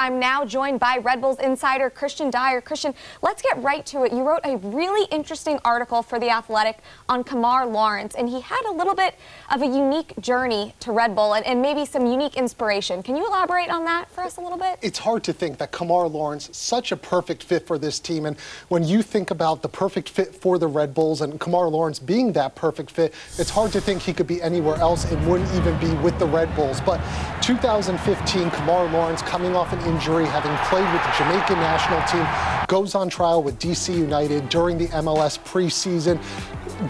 I'm now joined by Red Bulls insider Kristian Dyer. Kristian, let's get right to it. You wrote a really interesting article for The Athletic on Kemar Lawrence, and he had a little bit of a unique journey to Red Bull and maybe some unique inspiration. Can you elaborate on that for us a little bit? It's hard to think that Kemar Lawrence, such a perfect fit for this team, and when you think about the perfect fit for the Red Bulls and Kemar Lawrence being that perfect fit, it's hard to think he could be anywhere else and wouldn't even be with the Red Bulls. But 2015, Kemar Lawrence, coming off an injury, having played with the Jamaican national team, goes on trial with DC United during the MLS preseason.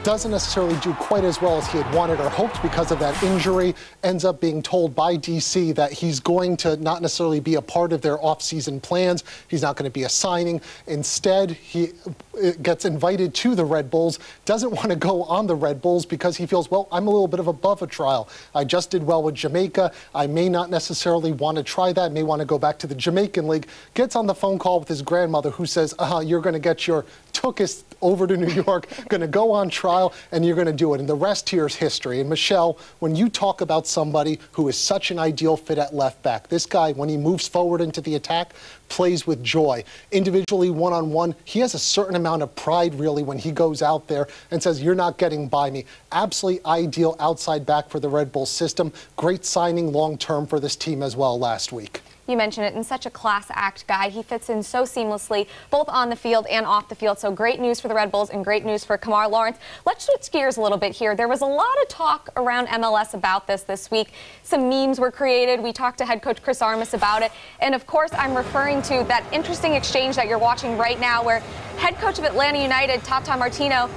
Doesn't necessarily do quite as well as he had wanted or hoped because of that injury. Ends up being told by DC that he's going to not necessarily be a part of their off-season plans. He's not going to be a signing. Instead, he gets invited to the Red Bulls, doesn't want to go on the Red Bulls because he feels, well, I'm a little bit of above a trial. I just did well with Jamaica. I may not necessarily want to try that, may want to go back to the Jamaican League. Gets on the phone call with his grandmother who says, you're going to get your Tukis over to New York, going to go on trial, and you're going to do it. And the rest here is history. And Michelle, when you talk about somebody who is such an ideal fit at left back, this guy, when he moves forward into the attack, plays with joy. Individually, one-on-one, he has a certain amount of pride, really, when he goes out there and says, you're not getting by me. Absolutely ideal outside back for the Red Bull system. Great signing long-term for this team as well last week. You mentioned it, and such a class act guy. He fits in so seamlessly, both on the field and off the field. So great news for the Red Bulls and great news for Kemar Lawrence. Let's switch gears a little bit here. There was a lot of talk around MLS about this week. Some memes were created. We talked to head coach Chris Armas about it. And of course, I'm referring to that interesting exchange that you're watching right now where head coach of Atlanta United, Tata Martino,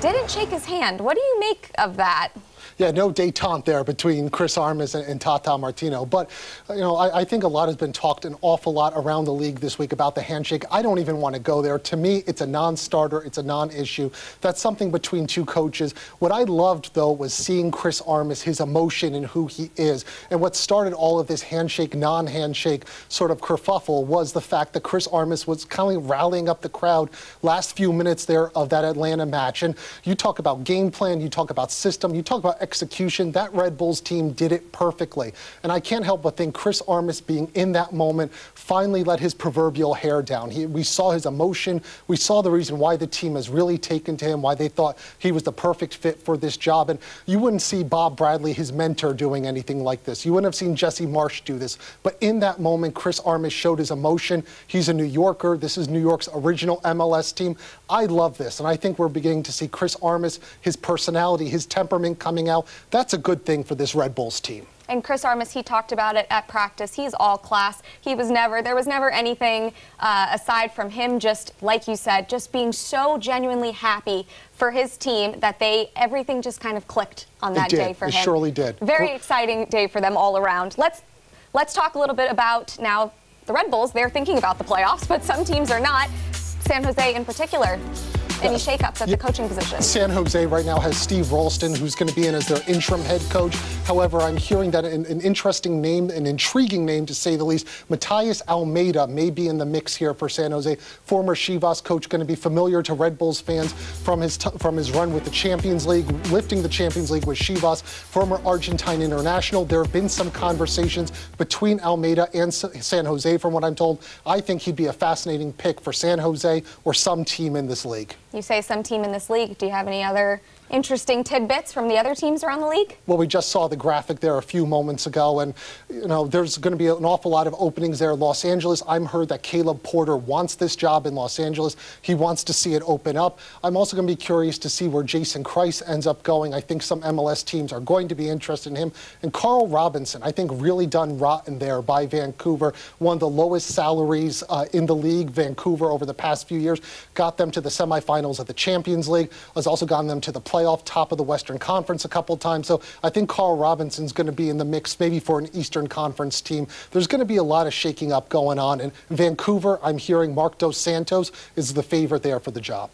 didn't shake his hand. What do you make of that? Yeah, no détente there between Chris Armas and Tata Martino. But, you know, I think a lot has been talked an awful lot around the league this week about the handshake. I don't even want to go there. To me, it's a non-starter. It's a non-issue. That's something between two coaches. What I loved, though, was seeing Chris Armas, his emotion and who he is. And what started all of this handshake, non-handshake sort of kerfuffle was the fact that Chris Armas was kind of rallying up the crowd last few minutes there of that Atlanta match. And you talk about game plan, you talk about system, you talk about execution. That Red Bulls team did it perfectly. And I can't help but think Chris Armas being in that moment finally let his proverbial hair down. We saw his emotion. We saw the reason why the team has really taken to him, why they thought he was the perfect fit for this job. And you wouldn't see Bob Bradley, his mentor, doing anything like this. You wouldn't have seen Jesse Marsch do this. But in that moment, Chris Armas showed his emotion. He's a New Yorker. This is New York's original MLS team. I love this. And I think we're beginning to see Chris Armas, his personality, his temperament coming out. That's a good thing for this Red Bulls team. And Chris Armas, he talked about it at practice. He's all class. There was never anything aside from him, just like you said, just being so genuinely happy for his team that everything just kind of clicked on that day for him. It surely did. Very exciting day for them all around. Let's talk a little bit about now the Red Bulls. They're thinking about the playoffs, but some teams are not. San Jose in particular. Any shakeups at the coaching position? San Jose right now has Steve Ralston, who's going to be in as their interim head coach. However, I'm hearing that an interesting name, an intriguing name to say the least, Mattias Almeida may be in the mix here for San Jose. Former Chivas coach, going to be familiar to Red Bulls fans from his run with the Champions League, lifting the Champions League with Chivas. Former Argentine international. There have been some conversations between Almeida and San Jose, from what I'm told. I think he'd be a fascinating pick for San Jose or some team in this league. You say some team in this league. Do you have any other interesting tidbits from the other teams around the league? Well, we just saw the graphic there a few moments ago, and you know there's going to be an awful lot of openings there. Los Angeles, I'm heard that Caleb Porter wants this job in Los Angeles. He wants to see it open up. I'm also going to be curious to see where Jason Kreis ends up going. I think some MLS teams are going to be interested in him. And Carl Robinson, I think, really done rotten there by Vancouver. One of the lowest salaries in the league. Vancouver over the past few years got them to the semifinals of the Champions League. Has also gotten them to the playoffs. Top of the Western Conference a couple of times. So I think Carl Robinson's going to be in the mix maybe for an Eastern Conference team. There's going to be a lot of shaking up going on. And Vancouver, I'm hearing Marc Dos Santos is the favorite there for the job.